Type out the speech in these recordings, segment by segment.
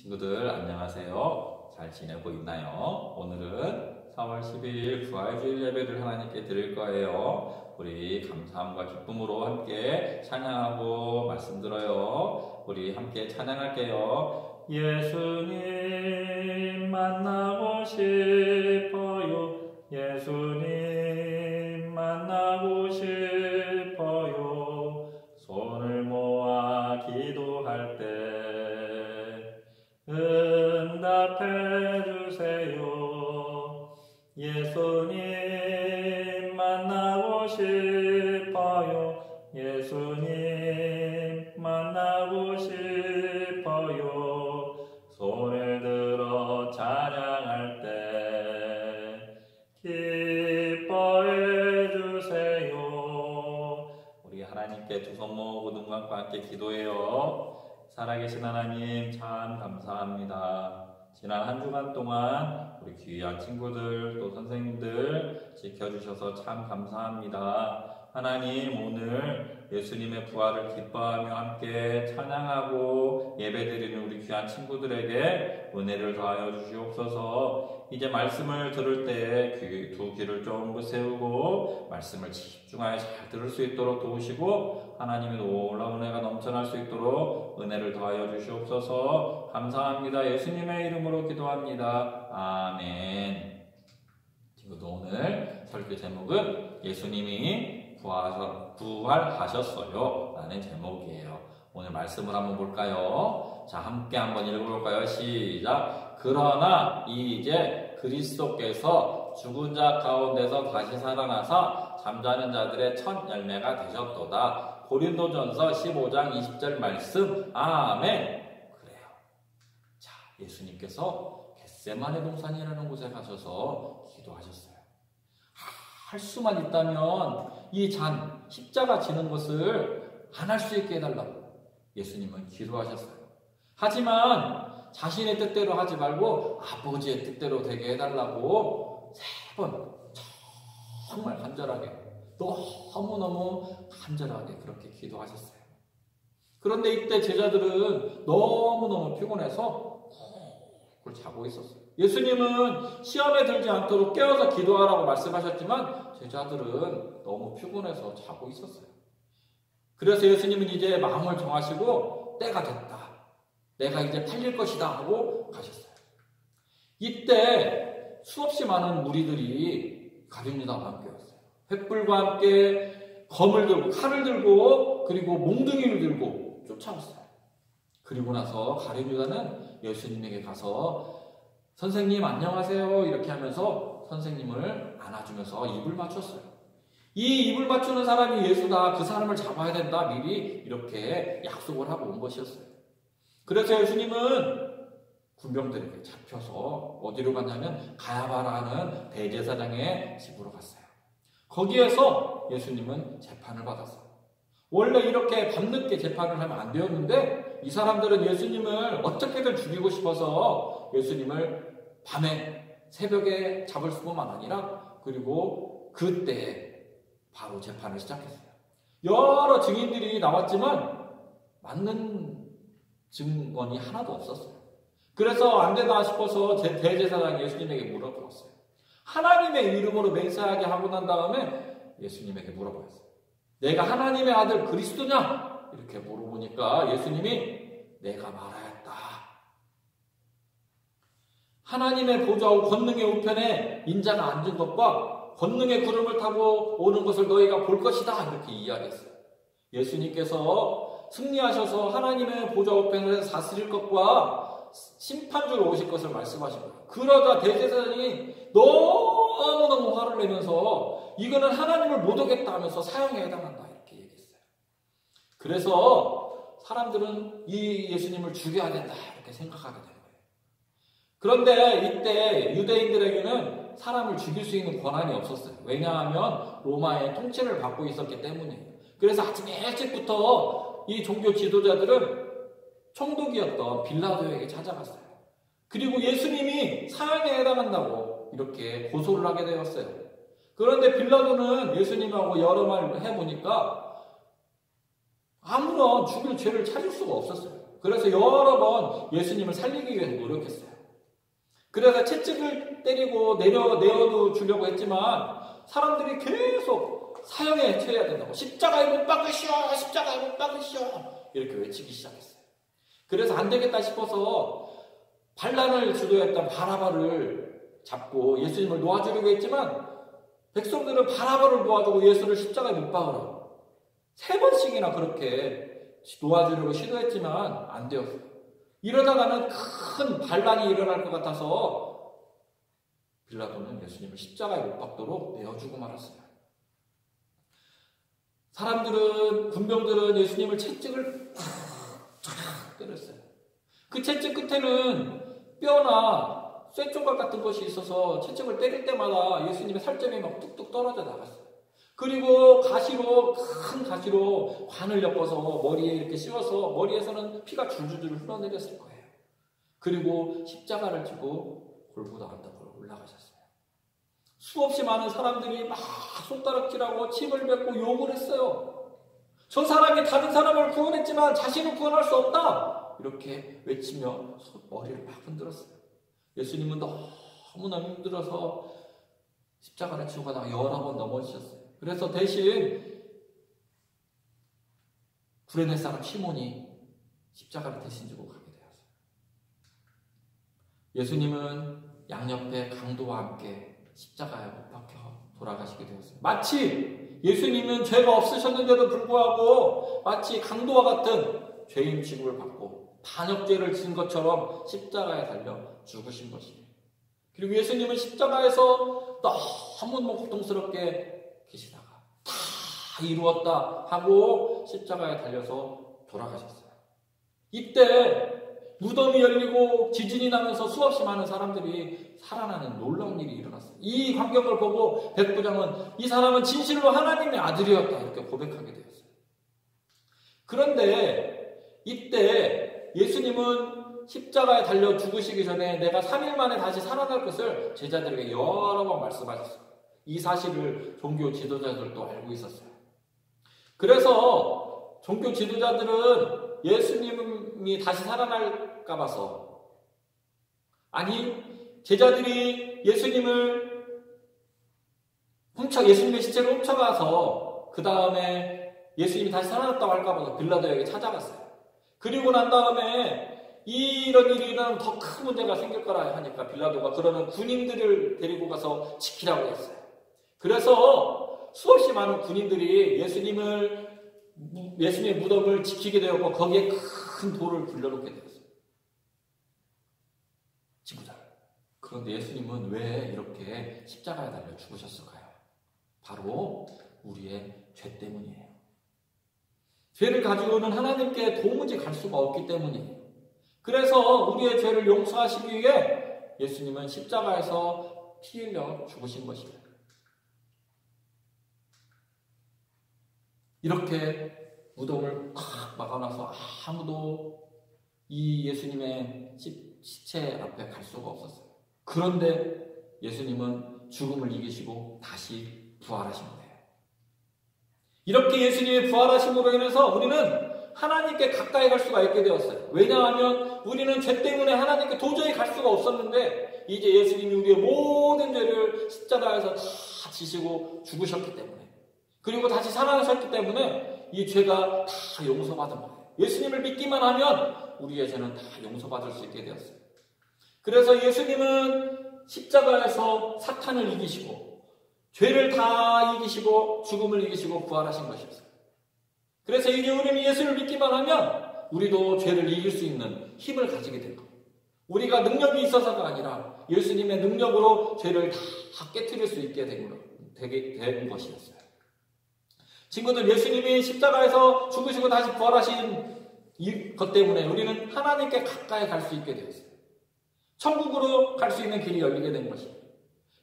친구들 안녕하세요. 잘 지내고 있나요? 오늘은 4월 12일 부활주일 예배를 하나님께 드릴 거예요. 우리 감사함과 기쁨으로 함께 찬양하고 말씀 들어요. 우리 함께 찬양할게요. 예수님 만나고 싶어요. 예수님 만나고 싶어요. 손을 모아 기도할 때 응답해 주세요. 예수님 만나고 싶어요. 예수님 만나고 싶어요. 손을 들어 찬양할 때 기뻐해 주세요. 우리 하나님께 두 손 모으고 눈 감고 함께 기도해요. 살아계신 하나님 참 감사합니다. 지난 한 주간 동안 우리 귀한 친구들 또 선생님들 지켜주셔서 참 감사합니다. 하나님 오늘 예수님의 부활을 기뻐하며 함께 찬양하고 예배드리는 우리 귀한 친구들에게 은혜를 더하여 주시옵소서. 이제 말씀을 들을 때 두 귀를 쫑긋 세우고 말씀을 집중하여 잘 들을 수 있도록 도우시고 하나님의 놀라운 은혜가 넘쳐날 수 있도록 은혜를 더하여 주시옵소서. 감사합니다. 예수님의 이름으로 기도합니다. 아멘. 친구들 오늘 설교 제목은 예수님이 부활하셨어요 라는 제목이에요. 오늘 말씀을 한번 볼까요? 자, 함께 한번 읽어볼까요? 시작. 그러나 이제 그리스도께서 죽은 자 가운데서 다시 살아나사 잠자는 자들의 첫 열매가 되셨도다. 고린도전서 15장 20절 말씀. 아멘. 그래요. 자, 예수님께서 겟세마네 동산이라는 곳에 가셔서 기도하셨어요. 할 수만 있다면 이 잔, 십자가 지는 것을 안 할 수 있게 해달라고 예수님은 기도하셨어요. 하지만 자신의 뜻대로 하지 말고 아버지의 뜻대로 되게 해달라고 3번 정말 간절하게, 너무너무 간절하게 그렇게 기도하셨어요. 그런데 이때 제자들은 너무너무 피곤해서 꿀 자고 있었어요. 예수님은 시험에 들지 않도록 깨워서 기도하라고 말씀하셨지만 제자들은 너무 피곤해서 자고 있었어요. 그래서 예수님은 이제 마음을 정하시고 때가 됐다. 내가 이제 팔릴 것이다 하고 가셨어요. 이때 수없이 많은 무리들이 가룟 유다와 함께 왔어요. 횃불과 함께 검을 들고 칼을 들고 그리고 몽둥이를 들고 쫓아왔어요. 그리고 나서 가룟 유다는 예수님에게 가서 선생님 안녕하세요 이렇게 하면서 선생님을 안아주면서 입을 맞췄어요. 이 입을 맞추는 사람이 예수다, 그 사람을 잡아야 된다, 미리 이렇게 약속을 하고 온 것이었어요. 그래서 예수님은 군병들에게 잡혀서 어디로 갔냐면 가야바라는 대제사장의 집으로 갔어요. 거기에서 예수님은 재판을 받았어요. 원래 이렇게 밤늦게 재판을 하면 안 되었는데 이 사람들은 예수님을 어떻게든 죽이고 싶어서 예수님을 밤에 새벽에 잡을 수뿐만 아니라 그리고 그때 바로 재판을 시작했어요. 여러 증인들이 나왔지만 맞는 증언이 하나도 없었어요. 그래서 안 되다 싶어서 대제사장이 예수님에게 물어보았어요. 하나님의 이름으로 맹세하게 하고 난 다음에 예수님에게 물어보았어요. 내가 하나님의 아들 그리스도냐? 이렇게 물어보니까 예수님이 내가 말하였다. 하나님의 보좌와 권능의 우편에 인자가 앉은 것과 권능의 구름을 타고 오는 것을 너희가 볼 것이다. 이렇게 이야기했어요. 예수님께서 승리하셔서 하나님의 보좌 우편에서 다스릴 것과 심판주로 오실 것을 말씀하신 거예요. 그러자 대제사장이 너무너무 화를 내면서 이거는 하나님을 못 오겠다 하면서 사형에 해당한다 이렇게 얘기했어요. 그래서 사람들은 이 예수님을 죽여야 된다 이렇게 생각하게 된 거예요. 그런데 이때 유대인들에게는 사람을 죽일 수 있는 권한이 없었어요. 왜냐하면 로마의 통치를 받고 있었기 때문이에요. 그래서 아침 일찍부터 이 종교 지도자들은 총독이었던 빌라도에게 찾아갔어요. 그리고 예수님이 사형에 해당한다고 이렇게 고소를 하게 되었어요. 그런데 빌라도는 예수님하고 여러 말 해보니까 아무런 죽일 죄를 찾을 수가 없었어요. 그래서 여러 번 예수님을 살리기 위해서 노력했어요. 그래서 채찍을 때리고 내어도 주려고 했지만 사람들이 계속 사형에 처해야 된다고, 십자가에 못 박으시오, 십자가에 못 박으시오, 이렇게 외치기 시작했어요. 그래서 안 되겠다 싶어서 반란을 주도했던 바라바를 잡고 예수님을 놓아주려고 했지만 백성들은 바라바를 놓아주고 예수를 십자가에 못 박으라고 3번씩이나 그렇게 놓아주려고 시도했지만 안 되었어요. 이러다가는 큰 반란이 일어날 것 같아서 빌라도는 예수님을 십자가에 못 박도록 내어주고 말았어요. 사람들은, 군병들은 예수님을 채찍을 탁 때렸어요. 그 채찍 끝에는 뼈나 쇠조각 같은 것이 있어서 채찍을 때릴 때마다 예수님의 살점이 막 뚝뚝 떨어져 나갔어요. 그리고 큰 가시로 관을 엮어서 머리에 이렇게 씌워서 머리에서는 피가 줄줄줄 흘러내렸을 거예요. 그리고 십자가를 지고 골고다 언덕으로 올라가셨어요. 수없이 많은 사람들이 막 손가락질하고 침을 뱉고 욕을 했어요. 저 사람이 다른 사람을 구원했지만 자신을 구원할 수 없다, 이렇게 외치며 머리를 막 흔들었어요. 예수님은 너무너무 힘들어서 십자가를 지고 가다가 여러 번 넘어지셨어요. 그래서 대신 구레네 사람 시몬이 십자가를 대신 지고 가게 되었어요. 예수님은 양옆에 강도와 함께 십자가에 못 박혀 돌아가시게 되었어요. 마치 예수님은 죄가 없으셨는데도 불구하고 마치 강도와 같은 죄인 취급을 받고 반역죄를 지은 것처럼 십자가에 달려 죽으신 것이에요. 그리고 예수님은 십자가에서 너무 고통스럽게 계시다가 다 이루었다 하고 십자가에 달려서 돌아가셨어요. 이때 무덤이 열리고 지진이 나면서 수없이 많은 사람들이 살아나는 놀라운 일이 일어났어요. 이 광경을 보고 백부장은 이 사람은 진실로 하나님의 아들이었다, 이렇게 고백하게 되었어요. 그런데 이때 예수님은 십자가에 달려 죽으시기 전에 내가 3일 만에 다시 살아날 것을 제자들에게 여러 번 말씀하셨어요. 이 사실을 종교 지도자들도 알고 있었어요. 그래서 종교 지도자들은 예수님이 다시 살아날까 봐서, 아니 제자들이 예수님의 시체를 훔쳐가서 그 다음에 예수님이 다시 살아났다고 할까 봐서 빌라도에게 찾아갔어요. 그리고 난 다음에 이런 일이 일어나면 더 큰 문제가 생길 거라 하니까 빌라도가 그러는 군인들을 데리고 가서 지키라고 했어요. 그래서 수없이 많은 군인들이 예수님의 무덤을 지키게 되었고 거기에 큰 돌을 굴려놓게 되었어요. 친구들, 그런데 예수님은 왜 이렇게 십자가에 달려 죽으셨을까요? 바로 우리의 죄 때문이에요. 죄를 가지고는 하나님께 도무지 갈 수가 없기 때문이에요. 그래서 우리의 죄를 용서하시기 위해 예수님은 십자가에서 피 흘려 죽으신 것입니다. 이렇게 무덤을 꽉 막아놔서 아무도 이 예수님의 시체 앞에 갈 수가 없었어요. 그런데 예수님은 죽음을 이기시고 다시 부활하신 거예요. 이렇게 예수님의 부활하심으로 인해서 우리는 하나님께 가까이 갈 수가 있게 되었어요. 왜냐하면 우리는 죄 때문에 하나님께 도저히 갈 수가 없었는데 이제 예수님이 우리의 모든 죄를 십자가에서 다 지시고 죽으셨기 때문에, 그리고 다시 살아나셨기 때문에 이 죄가 다 용서받은 거예요. 예수님을 믿기만 하면 우리의 죄는 다 용서받을 수 있게 되었어요. 그래서 예수님은 십자가에서 사탄을 이기시고 죄를 다 이기시고 죽음을 이기시고 부활하신 것이었어요. 그래서 이제 우리는 예수를 믿기만 하면 우리도 죄를 이길 수 있는 힘을 가지게 된 거예요. 우리가 능력이 있어서가 아니라 예수님의 능력으로 죄를 다 깨트릴 수 있게 된 것이었어요. 친구들, 예수님이 십자가에서 죽으시고 다시 부활하신 것 때문에 우리는 하나님께 가까이 갈 수 있게 되었어요. 천국으로 갈 수 있는 길이 열리게 된 것입니다.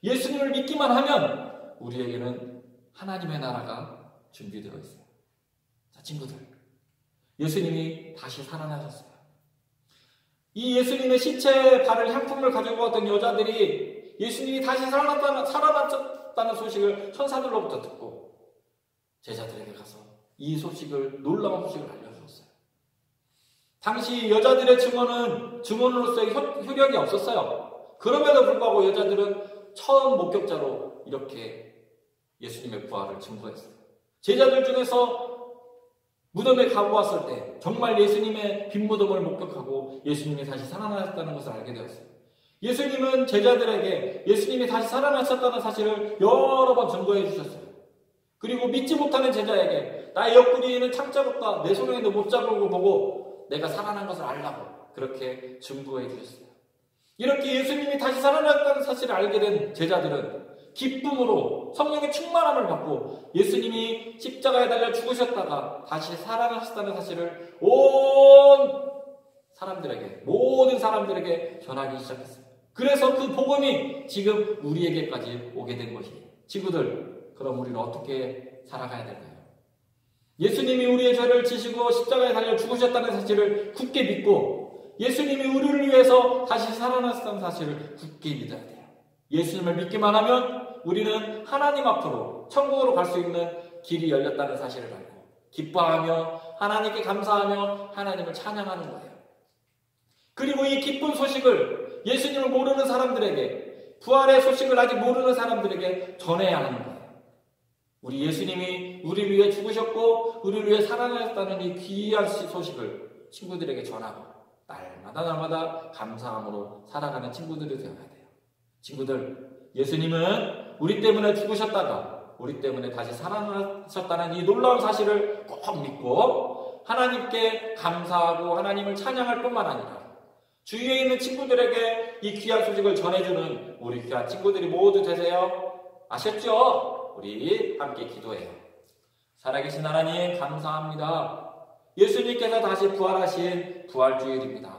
예수님을 믿기만 하면 우리에게는 하나님의 나라가 준비되어 있어요. 자, 친구들, 예수님이 다시 살아나셨어요. 이 예수님의 시체에 바를 향품을 가지고 왔던 여자들이 예수님이 다시 살아났다는 소식을 천사들로부터 듣고 제자들에게 가서 이 소식을, 놀라운 소식을 알려주었어요. 당시 여자들의 증언으로서의 효력이 없었어요. 그럼에도 불구하고 여자들은 처음 목격자로 이렇게 예수님의 부활을 증거했어요. 제자들 중에서 무덤에 가고 왔을 때 정말 예수님의 빈 무덤을 목격하고 예수님이 다시 살아나셨다는 것을 알게 되었어요. 예수님은 제자들에게 예수님이 다시 살아나셨다는 사실을 여러 번 증거해 주셨어요. 그리고 믿지 못하는 제자에게 나의 옆구리에는 창자국과 내 손에 있는 못자국을 보고 내가 살아난 것을 알라고 그렇게 증거해 주셨어요. 이렇게 예수님이 다시 살아났다는 사실을 알게 된 제자들은 기쁨으로 성령의 충만함을 받고 예수님이 십자가에 달려 죽으셨다가 다시 살아나셨다는 사실을 모든 사람들에게 전하기 시작했어요. 그래서 그 복음이 지금 우리에게까지 오게 된 것이에요. 친구들, 그럼 우리는 어떻게 살아가야 될까요? 예수님이 우리의 죄를 지시고 십자가에 달려 죽으셨다는 사실을 굳게 믿고 예수님이 우리를 위해서 다시 살아났다는 사실을 굳게 믿어야 돼요. 예수님을 믿기만 하면 우리는 하나님 앞으로 천국으로 갈 수 있는 길이 열렸다는 사실을 알고 기뻐하며 하나님께 감사하며 하나님을 찬양하는 거예요. 그리고 이 기쁜 소식을 예수님을 모르는 사람들에게, 부활의 소식을 아직 모르는 사람들에게 전해야 하는 거예요. 우리 예수님이 우리를 위해 죽으셨고 우리를 위해 살아나셨다는 이 귀한 소식을 친구들에게 전하고 날마다 감사함으로 살아가는 친구들이 되어야 돼요. 친구들, 예수님은 우리 때문에 죽으셨다가 우리 때문에 다시 살아나셨다는 이 놀라운 사실을 꼭 믿고 하나님께 감사하고 하나님을 찬양할 뿐만 아니라 주위에 있는 친구들에게 이 귀한 소식을 전해주는 우리 귀한 친구들이 모두 되세요. 아셨죠? 우리 함께 기도해요. 살아계신 하나님 감사합니다. 예수님께서 다시 부활하신 부활주일입니다.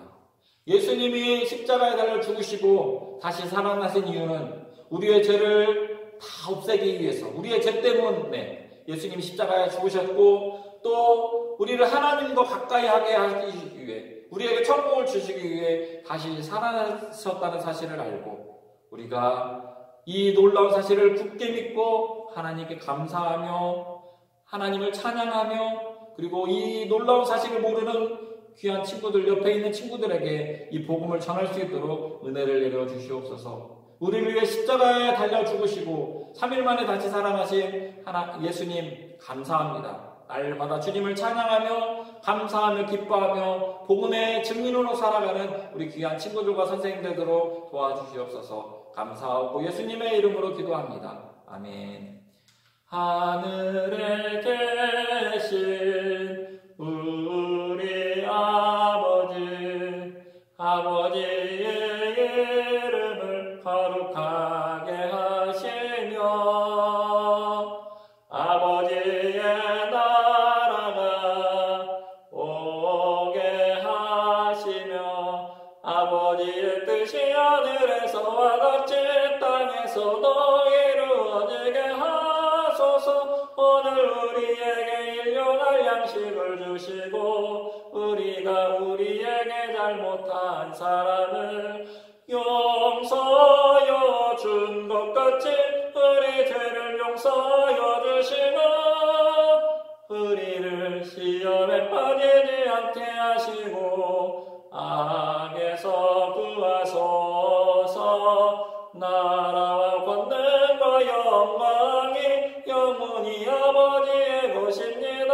예수님이 십자가에 달려 죽으시고 다시 살아나신 이유는 우리의 죄를 다 없애기 위해서, 우리의 죄 때문에 예수님이 십자가에 죽으셨고 또 우리를 하나님과 가까이 하게 하기 위해, 우리에게 천국을 주시기 위해 다시 살아나셨다는 사실을 알고 우리가 이 놀라운 사실을 굳게 믿고 하나님께 감사하며 하나님을 찬양하며 그리고 이 놀라운 사실을 모르는 귀한 친구들, 옆에 있는 친구들에게 이 복음을 전할 수 있도록 은혜를 내려 주시옵소서. 우리를 위해 십자가에 달려 죽으시고 3일 만에 다시 살아나신 예수님 감사합니다. 날마다 주님을 찬양하며 감사하며 기뻐하며 복음의 증인으로 살아가는 우리 귀한 친구들과 선생님 되도록 도와주시옵소서. 감사하고 예수님의 이름으로 기도합니다. 아멘. 하늘에 계신 우리 아버지의 이름을 거룩하게 하시며 아버지의 나라가 오게 하시며 아버지의 뜻이 하늘에서와 같이 땅에서도 이루어지게 하소서. 오늘 우리에게 일용할 양식을 주시고 우리가 우리에게 잘못한 사람을 용서여 준 것 같이 우리 죄를 용서여 주시고 우리를 시험에 빠지지 않게 하시고 악에서 구하소서. 나라와 권능과 영광이 영원히 아버지의 것입니다.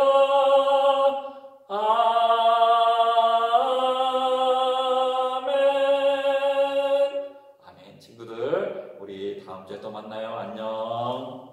아멘. 친구들, 우리 다음 주에 또 만나요. 안녕.